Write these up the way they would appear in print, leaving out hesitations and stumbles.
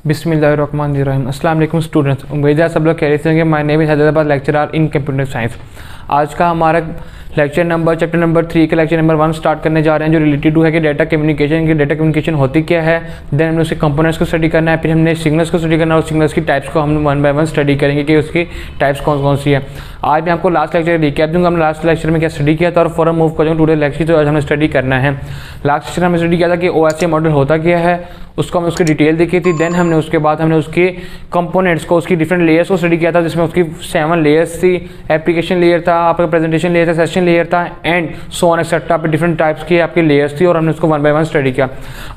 बिस्मिल्लाहिर्रहमानिर्रहीम। अस्सलाम वालेकुम स्टूडेंट्स, उम्मीद है सब लोग कह रहे थे कि my name is Hyderabad lecturer in computer science. आज का हमारा चैप्टर नंबर 3 का लेक्चर नंबर 1 स्टार्ट करने जा रहे हैं, जो रिलेटेड टू है कि डाटा कम्युनिकेशन। की डाटा कम्युनिकेशन होती क्या है, देन हमने उसके कंपोनेंट्स को स्टडी करना है, फिर हमने सिग्नल्स को स्टडी करना है और सिग्नल्स की टाइप्स को हम 1 बाय 1 स्टडी करेंगे कि उसकी टाइप्स कौन कौन सी है। आज मैं आपको लास्ट लेक्चर रिकैप दूंगा, हमने लास्ट लेक्चर में क्या स्टडी किया था और फॉरम मूव कर जाऊँगा टुडे लेक्चर। तो आज हमें स्टडी करना है। लास्ट लेक्चर हमने स्टडी किया था कि OSI मॉडल होता क्या है, उसको हमने उसकी डिटेल देखी थी। देन हमने उसके बाद हमने उसके कंपोनेंट्स को, उसकी डिफरेंट लेयर्स को स्टडी किया था, जिसमें उसकी 7 लेयर्स थी। एप्लीकेशन लेयर था, आपका प्रेजेंटेशन लेयर था, सेशन लेयर था एंड सो ऑन एक्सेट्रा पे डिफरेंट टाइप्स की आपकी लेयर्स थी और हमने उसको 1 बाय 1 स्टडी किया।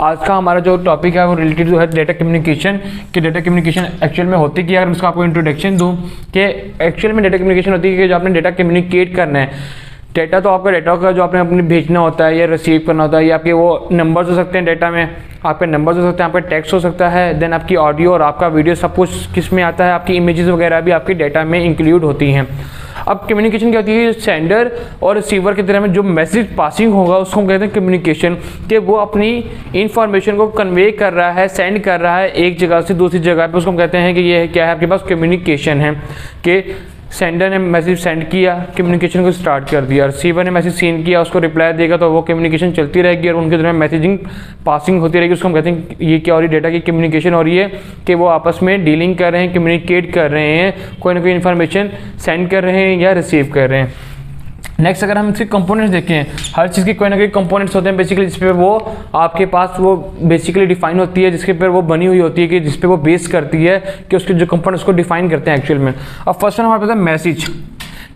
आज का हमारा जो टॉपिक है वो रिलेटेड है डाटा कम्युनिकेशन। कि डाटा कम्युनिकेशन एक्चुअल में होती क्या है, अगर उसका आपको इंट्रोडक्शन दूँ कि एक्चुअल में डाटा कम्युनिकेशन होती है कि जो आपने डाटा कम्युनिकेट करना है। डेटा तो आपका डाटा का जो आपने अपने भेजना होता है या रिसीव करना होता है, या आपके वो नंबर्स हो सकते हैं, डेटा में आपके नंबर्स हो सकते हैं, आपका टेक्स्ट हो सकता है, देन आपकी ऑडियो और आपका वीडियो सब कुछ किस में आता है, आपकी इमेजेस वगैरह भी आपके डाटा में इंक्लूड होती हैं। अब कम्युनिकेशन क्या होती है, सेंडर और रिसीवर की तरह में जो मैसेज पासिंग होगा उसको हम कहते हैं कम्युनिकेशन। कि वो अपनी इंफॉर्मेशन को कन्वे कर रहा है, सेंड कर रहा है एक जगह से दूसरी जगह पे, उसको हम कहते हैं कि ये क्या है, आपके पास कम्युनिकेशन है। कि सेंडर ने मैसेज सेंड किया, कम्युनिकेशन को स्टार्ट कर दिया, रिसीवर ने मैसेज सेंड किया, उसको रिप्लाई देगा, तो वो कम्युनिकेशन चलती रहेगी और उनके दरमियान मैसेजिंग पासिंग होती रहेगी। उसको हम कहते हैं ये क्या हो रही है, डाटा की कम्युनिकेशन हो रही है कि वो आपस में डीलिंग कर रहे हैं, कम्युनिकेट कर रहे हैं, कोई ना कोई इन्फॉर्मेशन सेंड कर रहे हैं या रिसीव कर रहे हैं। नेक्स्ट अगर हम इसके कंपोनेंट्स देखें, हर चीज़ के कोई ना कोई कंपोनेंट्स होते हैं बेसिकली, जिस पे वो आपके पास वो बेसिकली डिफाइन होती है, जिसके पर वो बनी हुई होती है, कि जिस पे वो बेस करती है कि उसके जो कंपोनेंट्स को डिफाइन करते हैं एक्चुअल में। अब फर्स्ट वन हमारे पास है मैसेज।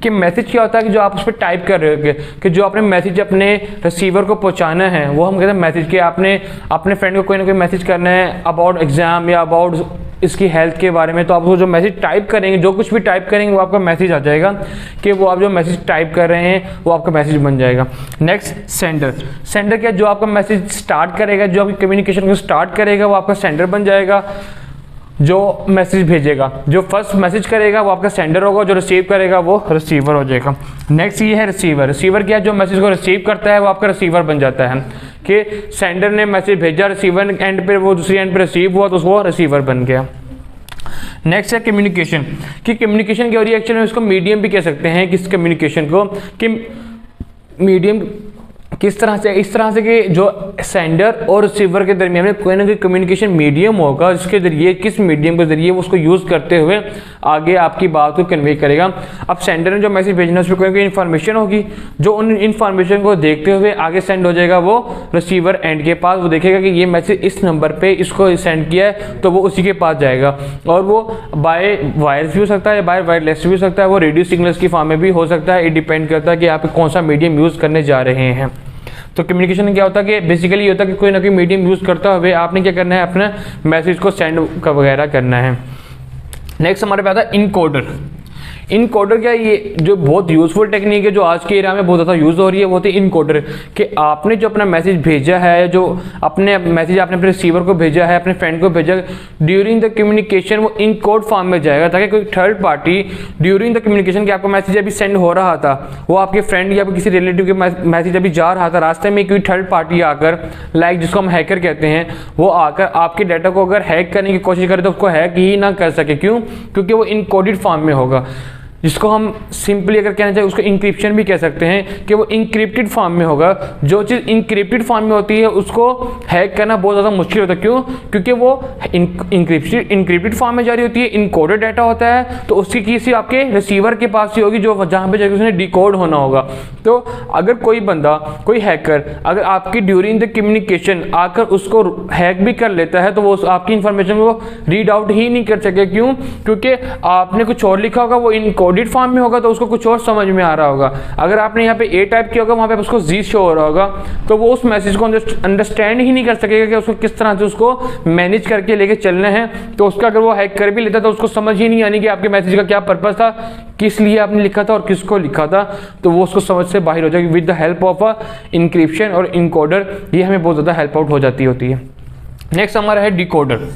कि मैसेज क्या होता है कि जो आप उस पर टाइप कर रहे हो, कि जो आपने मैसेज अपने रिसीवर को पहुंचाना है वो हम कहते हैं मैसेज। कि आपने अपने फ्रेंड को कोई ना कोई मैसेज करना है अबाउट एग्जाम या अबाउट इसकी हेल्थ के बारे में, तो आप वो जो मैसेज टाइप करेंगे, जो कुछ भी टाइप करेंगे वो आपका मैसेज आ जाएगा। कि वो आप जो मैसेज टाइप कर रहे हैं वो आपका मैसेज बन जाएगा। Next sender. सेंडर क्या, जो आपका मैसेज स्टार्ट करेगा, जो आपकी कम्युनिकेशन को स्टार्ट करेगा वो आपका सेंडर बन जाएगा। जो मैसेज भेजेगा, जो फर्स्ट मैसेज करेगा वो आपका सेंडर होगा, जो रिसीव करेगा वो रिसीवर हो जाएगा। नेक्स्ट ये है रिसीवर। रिसीवर क्या है, जो मैसेज को रिसीव करता है वो आपका रिसीवर बन जाता है। कि सेंडर ने मैसेज भेजा, रिसीवर एंड पे वो दूसरी एंड पे रिसीव हुआ तो वो रिसीवर बन गया। नेक्स्ट है कम्युनिकेशन। कि कम्युनिकेशन क्या हो रही है, एक्चुअली इसको मीडियम भी कह सकते हैं किस कम्युनिकेशन को। कि मीडियम किस तरह से, इस तरह से कि जो सेंडर और रिसीवर के दरमियान में कोई ना कोई कम्युनिकेशन मीडियम होगा, जिसके जरिए किस मीडियम के जरिए वो उसको यूज़ करते हुए आगे आपकी बात को कन्वे करेगा। अब सेंडर ने जो मैसेज भेजना है उसमें कोई ना कोई इन्फॉर्मेशन होगी, जो उन इन्फॉर्मेशन को देखते हुए आगे सेंड हो जाएगा वो रिसीवर एंड के पास। वो देखेगा कि ये मैसेज इस नंबर पर इसको सेंड किया है तो वो उसी के पास जाएगा। और वो बाय वायर्स भी हो सकता है, बाय वायरलेस भी हो सकता है, वो रेडियो सिग्नल्स की फॉर्म में भी हो सकता है। ये डिपेंड करता है कि आप कौन सा मीडियम यूज़ करने जा रहे हैं। तो कम्युनिकेशन क्या होता है कि बेसिकली ये होता है कि कोई ना कोई मीडियम यूज़ करता हुए आपने क्या करना है, अपना मैसेज को सेंड वगैरह करना है। नेक्स्ट हमारे पास आता है इनकोडर। इनकोडर क्या, ये जो बहुत यूज़फुल टेक्निक है जो आज के एरिया में बहुत ज़्यादा यूज़ हो रही है, वो होती है इनकोडर। कि आपने जो अपना मैसेज भेजा है, जो अपने मैसेज आपने अपने रिसीवर को भेजा है, अपने फ्रेंड को भेजा, ड्यूरिंग द कम्युनिकेशन वो इनकोड फॉर्म में जाएगा, ताकि कोई third party during the communication, कि आपका मैसेज अभी सेंड हो रहा था, वो आपके फ्रेंड या किसी रिलेटिव के मैसेज अभी जा रहा था, रास्ते में कोई थर्ड पार्टी आकर, लाइक जिसको हम हैकर कहते हैं, वो आकर आपके डाटा को अगर हैक करने की कोशिश करे तो उसको हैक ही ना कर सके। क्यों? क्योंकि वो इनकोडेड फॉर्म में होगा, जिसको हम सिंपली अगर कहना चाहिए उसको इंक्रिप्शन भी कह सकते हैं। कि वो इंक्रिप्टेड फॉर्म में होगा। जो चीज़ इंक्रिप्टेड फॉर्म में होती है उसको हैक करना बहुत ज़्यादा मुश्किल होता है। क्यों? क्योंकि वो इंक्रिप्टेड फॉर्म में जारी होती है, इनकोडेड डाटा होता है, तो उसकी किसी आपके रिसीवर के पास ही होगी, जो जहाँ पे जाकर उसने डिकोड होना होगा। तो अगर कोई बंदा, कोई हैकर अगर आपकी ड्यूरिंग द कम्युनिकेशन आकर उसको हैक भी कर लेता है तो वो आपकी इंफॉर्मेशन को रीड आउट ही नहीं कर सके। क्यों? क्योंकि आपने कुछ और लिखा होगा, वो इनकोड फॉर्म में होगा, तो उसको कुछ और समझ में आ रहा होगा। अगर आपने यहाँ पे ए टाइप किया होगा, वहां पे उसको जी शो हो रहा होगा, तो वो उस मैसेज को अंडरस्टैंड ही नहीं कर सकेगा कि उसको किस तरह से उसको मैनेज करके लेके चलना है। तो उसका अगर वो हैक कर भी लेता तो उसको समझ ही नहीं आनी कि आपके मैसेज का क्या पर्पस था, किस लिए आपने लिखा था और किसको लिखा था। तो वो उसको समझ से बाहर हो जाएगी। With the help of a encryption और इनकोडर ये हमें बहुत ज़्यादा हेल्प आउट हो जाती होती है। नेक्स्ट हमारा है डिकोडर।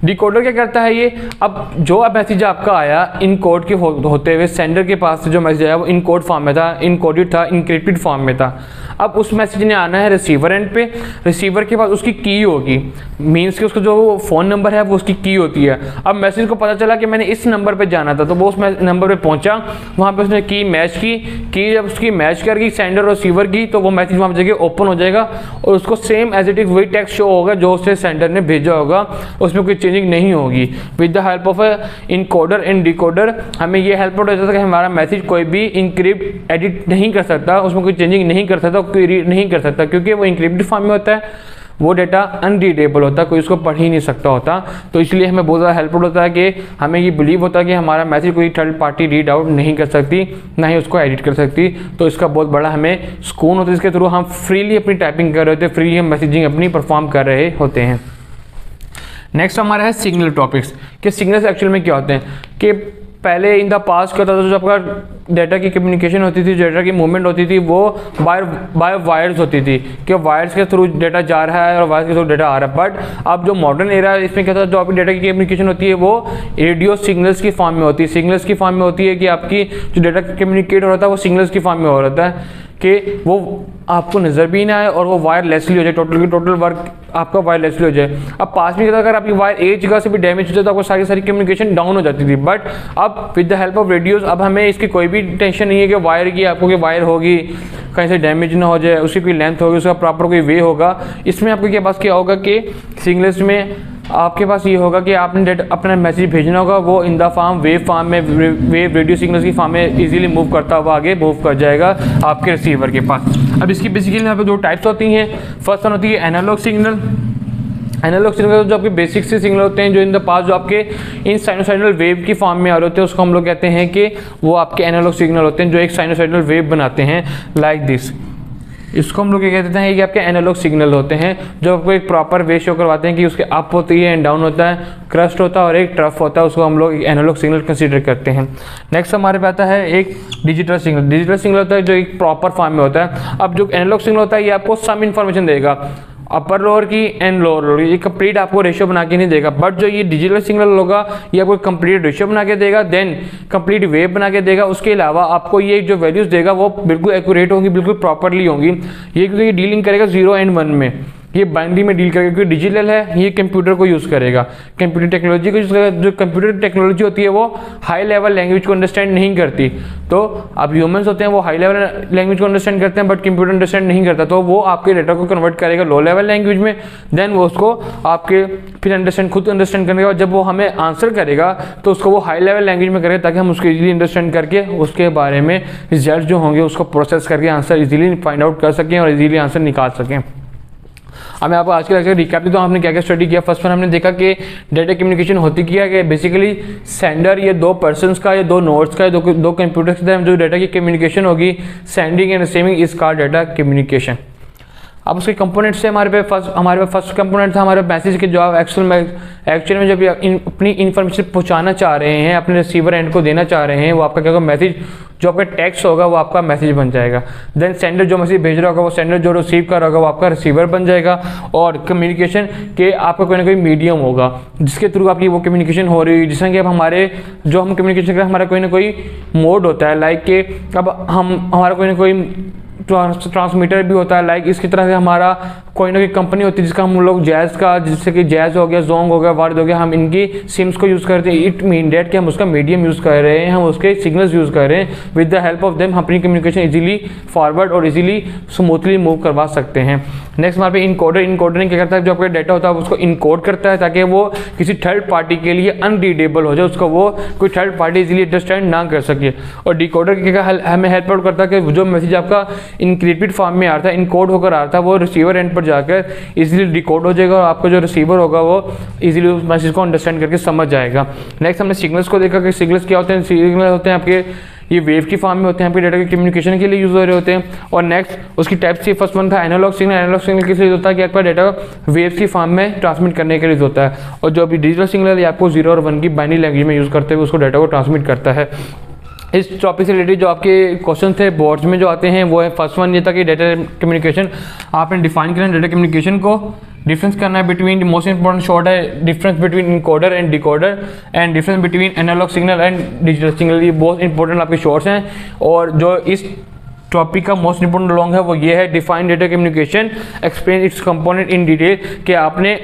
डिकोडर क्या करता है ये, अब जो मैसेज आपका आया इन कोड के होते हुए सेंडर के पास से जो मैसेज आया वो इन कोड फॉर्म में था, इनकोडेड था, इनक्रिप्टेड फॉर्म में था। अब उस मैसेज ने आना है रिसीवर एंड पे, रिसीवर के पास उसकी की होगी, मीन्स कि उसका जो फ़ोन नंबर है वो उसकी की होती है। अब मैसेज को पता चला कि मैंने इस नंबर पे जाना था, तो वो उस नंबर पे पहुंचा, वहाँ पे उसने की मैच की जब उसकी मैच करके सेंडर और रिसीवर की, तो वो मैसेज वहाँ पे जगह ओपन हो जाएगा और उसको सेम एज इट इज वही टेक्स्ट शो होगा जो उससे सेंडर ने भेजा होगा, उसमें कोई चेंजिंग नहीं होगी। With the help of encoder and decoder हमें ये हेल्प होता है कि हमारा मैसेज कोई भी इंक्रिप्ट एडिट नहीं कर सकता, उसमें कोई चेंजिंग नहीं कर सकता, कोई रीड नहीं कर सकता, क्योंकि वो इंक्रिप्टेड फॉर्म में होता है, वो डेटा अनरीडेबल होता है, कोई उसको पढ़ ही नहीं सकता होता। तो इसलिए हमें बहुत ज़्यादा हेल्पफुल होता है कि हमें ये बिलीव होता है कि हमारा मैसेज कोई थर्ड पार्टी रीड आउट नहीं कर सकती, ना ही उसको एडिट कर सकती। तो इसका बहुत बड़ा हमें सुकून होता है, इसके थ्रू हम फ्रीली अपनी टाइपिंग कर रहे होते हैं, फ्रीली हम मैसेजिंग अपनी परफॉर्म कर रहे होते हैं। नेक्स्ट हमारा है सिग्नल टॉपिक्स, कि सिग्नल्स एक्चुअल में क्या होते हैं। कि पहले इन द पास्ट क्या होता था, जो आपका डाटा की कम्युनिकेशन होती थी, डाटा की मूवमेंट होती थी, वो बाय वायर्स होती थी, कि वायर्स के थ्रू डाटा जा रहा है और वायर्स के थ्रू डाटा आ रहा है। बट अब जो मॉडर्न एरा है इसमें क्या होता है, जो आपकी डाटा की कम्युनिकेशन होती है वो रेडियो सिग्नल्स की फॉर्म में होती है। सिग्नल्स की फॉर्म में होती है कि आपकी जो डाटा कम्युनिकेट हो रहा था वो सिग्नल्स की फॉर्म में हो रहा है, कि वो आपको नज़र भी ना आए और वो वायरलेसली हो जाए, टोटल वर्क आपका वायरलेसली हो जाए। अब पास में अगर आपकी वायर एक जगह से भी डैमेज हो जाए तो आपको सारी कम्युनिकेशन डाउन हो जाती थी। बट अब with the help of radios अब हमें इसकी कोई भी टेंशन नहीं है कि वायर की, आपको कि वायर होगी कहीं से डैमेज ना हो जाए, उसकी कोई लेंथ होगी, उसका प्रॉपर कोई वे होगा। इसमें आपके के पास क्या होगा कि सिग्नल्स में आपके पास ये होगा कि आपने अपना मैसेज भेजना होगा, वो in the form wave form में, वेव रेडियो सिग्नल्स की फॉर्म में इजीली मूव करता हुआ आगे मूव कर जाएगा आपके रिसीवर के पास। अब इसकी बेसिकली यहाँ पे दो टाइप्स होती हैं। फर्स्ट वन होती है एनालॉग सिग्नल। एनालॉग सिग्नल जो आपके बेसिक से सिग्नल होते हैं, जो इन द पास जो आपके इन साइनोसाइडल वेव की फॉर्म में आ रहे होते हैं, उसको हम लोग कहते हैं कि वो आपके एनालॉग सिग्नल होते हैं, जो एक साइनोसाइडल वेव बनाते हैं लाइक दिस। इसको हम लोग ये कहते हैं कि आपके एनालॉग सिग्नल होते हैं, जो आपको एक प्रॉपर वे शो करवाते हैं कि उसके अप होती है एंड डाउन होता है, क्रस्ट होता है और एक ट्रफ होता है, उसको हम लोग एनालॉग सिग्नल कंसीडर करते हैं। नेक्स्ट हमारे पे आता है एक डिजिटल सिग्नल। डिजिटल सिग्नल होता है जो एक प्रॉपर फॉर्म में होता है। अब जो एनालॉग सिग्नल होता है ये आपको सम इन्फॉर्मेशन देगा, अपर लोअर की एंड लोअर लोअर, ये कंप्लीट आपको रेशियो बना के नहीं देगा। बट जो ये डिजिटल सिग्नल होगा ये आपको कंप्लीट रेशियो बना के देगा, देन कंप्लीट वेव बना के देगा। उसके अलावा आपको ये जो वैल्यूज देगा वो बिल्कुल एक्यूरेट होंगी, बिल्कुल प्रॉपरली होंगी। ये क्योंकि ये डीलिंग करेगा 0 and 1 में, ये बाइनरी में डील करेगा, क्योंकि डिजिटल है ये कंप्यूटर को यूज़ करेगा, कंप्यूटर टेक्नोलॉजी को यूज़ करेगा। जो कंप्यूटर टेक्नोलॉजी होती है वो हाई लेवल लैंग्वेज को अंडरस्टैंड नहीं करती। तो अब ह्यूमंस होते हैं वो हाई लेवल लैंग्वेज को अंडरस्टैंड करते हैं, बट कंप्यूटर अंडरस्टैंड नहीं करता। तो वो आपके डेटा को कन्वर्ट करेगा लो लेवल लैंग्वेज में, देन वो उसको आपके फिर खुद अंडरस्टैंड करने के बाद जब वो हमें आंसर करेगा तो उसको वो हाई लेवल लैंग्वेज में करेगा, ताकि हम उसको इजीली अंडरस्टैंड करके उसके बारे में रिजल्ट जो होंगे उसको प्रोसेस करके आंसर इजीली फाइंड आउट कर सकें और इजीली आंसर निकाल सकें। अब मैं आपको आज के लेक्चर रिकैप देता हूँ हमने क्या क्या स्टडी किया। फर्स्ट वन हमने देखा कि डाटा कम्युनिकेशन होती क्या है, कि बेसिकली सेंडर ये दो पर्सन्स का या दो नोड्स का या दो कंप्यूटर्स के जो डाटा की कम्युनिकेशन होगी, sending end receiving is called data communication. अब उसके कंपोनेंट्स से हमारे पे फर्स्ट कंपोनेंट था हमारे मैसेज के, जो आप एक्चुअल में जब अपनी इन्फॉर्मेशन पहुंचाना चाह रहे हैं, अपने रिसीवर एंड को देना चाह रहे हैं, वो आपका क्या होगा, मैसेज जो आपका टेक्स्ट होगा वो आपका मैसेज बन जाएगा। देन सेंडर जो मैसेज भेज रहा होगा, वो सेंडर जो रिसीव कर रहा होगा वो आपका रिसीवर बन जाएगा। और कम्युनिकेशन के आपका कोई ना कोई मीडियम होगा जिसके थ्रू आपकी वो कम्युनिकेशन हो रही है। जिसमें कि अब हमारे जो हम कम्युनिकेशन करें हमारा कोई ना कोई मोड होता है, लाइक कि अब हमारा कोई ना कोई ट्रांसमीटर भी होता है, लाइक इसकी तरह से हमारा कोई ना कोई कंपनी होती है जिसका हम लोग जैज़ का, जैसे कि जैज़ हो गया, जोंग हो गया, वार्ड हो गया, हम इनकी सिम्स को यूज़ करते हैं। इट मीन डेट कि हम उसका मीडियम यूज़ कर रहे हैं, हम उसके सिग्नल्स यूज़ कर रहे हैं। With the help of them हम अपनी कम्युनिकेशन इजीली फॉरवर्ड और इजीली स्मूथली मूव करवा सकते हैं। नेक्स्ट हमारे पे इनकोडर। इनकोडरिंग क्या करता है, जो आपका डाटा होता है उसको इनकोड करता है ताकि वो किसी थर्ड पार्टी के लिए अनरीडेबल हो जाए, उसको वो कोई थर्ड पार्टी इजीली अंडरस्टैंड ना कर सके। और डिकोडर हमें हेल्प आउट करता है कि जो मैसेज आपका इनक्रिप्टेड फॉर्म में आ रहा था, इनकोड होकर आ रहा था, वो रिसीवर एंड पर जाकर इजीली डिकोड हो जाएगा और आपका जो रिसीवर होगा वो इजीली उस मैसेज को अंडरस्टैंड करके समझ जाएगा। नेक्स्ट हमने सिग्नल्स को देखा कि सिग्नल्स क्या होते हैं। सिग्नल होते हैं आपके ये वेव की फॉर्म में होते हैं, आपके डाटा के कम्युनिकेशन के लिए यूज हो रहे होते हैं। और नेक्स्ट उसकी टाइप से फर्स्ट वन था एनालॉग सिग्नल। एनालॉग सिग्नल किस लिए होता है कि आपका डाटा वेव्स की फॉर्म में ट्रांसमिट करने के लिए होता है। और जो अभी डिजिटल सिग्नल है आपको 0 और 1 की बाइनरी लैंग्वेज में यूज़ करते हुए उसको डाटा को ट्रांसमिट करता है। इस टॉपिक से रिलेटेड जो आपके क्वेश्चन थे बोर्ड्स में जो आते हैं वो है फर्स्ट वन ये था कि डाटा कम्युनिकेशन आपने डिफाइन करना डाटा कम्युनिकेशन को डिफरेंस करना है बिटवीन मोस्ट इंपॉर्टेंट शॉर्ट है difference between encoder and decoder and difference between analogue signal and digital signal. ये बहुत इंपॉर्टेंट आपके शॉर्ट्स हैं। और जो इस टॉपिक का मोस्ट इंपॉर्टेंट लॉन्ग है वो ये है define data communication, explain it's component in detail, कि आपने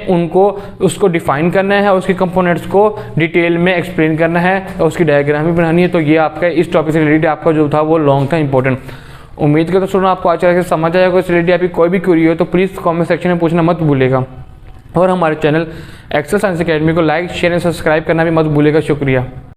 उसको डिफाइन करना है और उसके कंपोनेंट्स को डिटेल में एक्सप्लेन करना है और उसकी डायग्राम भी बनानी है। तो ये आपका इस टॉपिक से रिलेटेड आपका जो था वो लॉन्ग था इंपॉर्टेंट। उम्मीद करता हूँ स्टूडेंट आपको अच्छा लगे, समझ आएगा। इस रिलेटेड आपकी कोई भी क्वेरी हो तो प्लीज़ कमेंट सेक्शन में पूछना मत भूलेगा। और हमारे चैनल एक्सेल साइंस एकेडमी को लाइक शेयर एंड सब्सक्राइब करना भी मत भूलेगा। शुक्रिया।